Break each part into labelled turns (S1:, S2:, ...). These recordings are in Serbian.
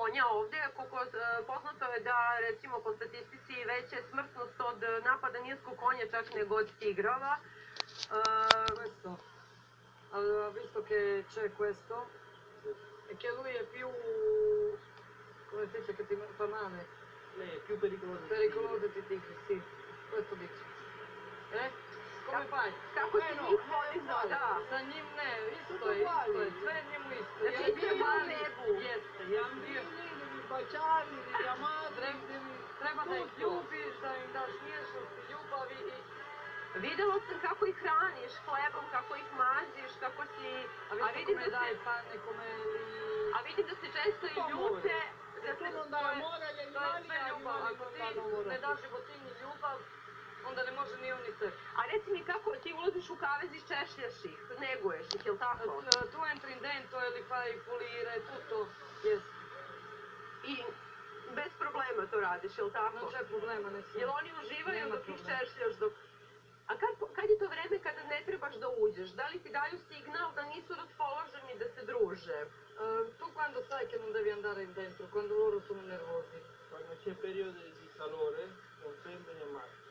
S1: konja ovde. Koliko poznato je da, recimo, po statistici veća je smrtnost od napada nilskog konja čak nego od tigrova.
S2: Questo, allora, visto che c'è questo, e che lui è più, come si dice, che ti fa male?
S3: Lei è più pericolosa.
S2: Pericoloso di tigri, sì, questo dice. Come fai?
S1: Kako si njih podizao, da.
S2: Sa njim ne, isto je, sve je njemu isto.
S1: Znači,
S2: Jer bio
S1: bio
S2: mali,
S1: u nebu.
S2: jeste, bio.
S3: Devi baciarli, devi amarli,
S2: Treba da ih ljubiš, da im daš nježnosti, ljubavi i...
S1: Videla sam kako ih hraniš hlebom, kako ih maziš, kako si...
S2: A vidim come dai pane, come li...
S1: A vidim da se često i ljute.
S3: Se tu non dai amore agli animali,
S2: sve ljubav. Ako ti ne daš životinji ljubav, onda ne može ni oni tebi.
S1: A reci mi kako ti ulaziš u kavez i češljaš ih, neguješ ih, jel tako?
S2: Tu entri in dentro e li fai pulire, tutto, yes.
S1: I bez problema to radiš, jel tako?
S2: Non c'è problema nessuno.
S1: Jel oni uživaju
S2: Nema
S1: dok ih
S2: problema.
S1: češljaš, dok... A kad je to vreme kada ne trebaš da uđeš? Da li ti daju signal da nisu raspoloženi da se druže?
S2: Tu quando sai che non devi andare in dentro, quando loro sono nervosi.
S3: Quando c'è periodo di calore, non femmine e maschi.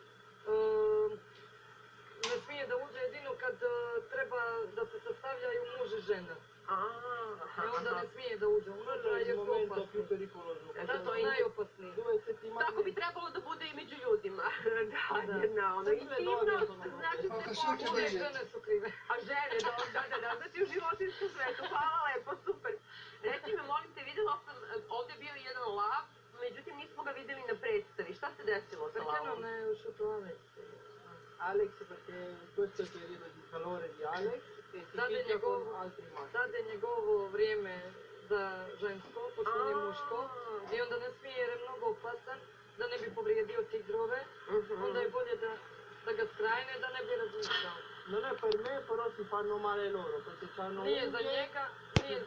S2: Ne smije da uđe jedino kad treba da se sastavljaju muž i žena. I onda ne smije da uđe unutra
S3: Quello è il
S2: jer su
S3: momento più
S2: opasni.
S3: pericoloso.
S2: Da, to je najopasniji.
S3: 2 settimane.
S1: Tako bi trebalo da bude i među ljudima. Da, jedna ono,
S3: Sempre le donne
S1: intimnost,
S3: sono
S1: znači se
S4: Koliko sve
S1: pokude.
S4: krive.
S2: Žene su krive.
S1: A žene, da, znači u životinskom svetu, hvala lepo, super. Reci me, molim te, videla sam, ovde je bio jedan lav, međutim nismo ga videli na predstavi. Šta se desilo sa
S2: Perché non
S1: lavom?
S2: è uscito Alex?
S3: Alex perché questo è il periodo di calore di Alex e si
S2: Sad je
S3: picchia con altri maschi.
S2: sad je njegovo vrijeme za žensko, pošto on je muško. I onda ne smije jer je mnogo opasan, da ne bi povrijedio tigrove. Onda je bolje da ga skrajne, da ne bi razmišljao.
S3: Non è per me, però si fanno male loro perché hanno
S2: Nije za
S3: unghie,
S2: njega, nije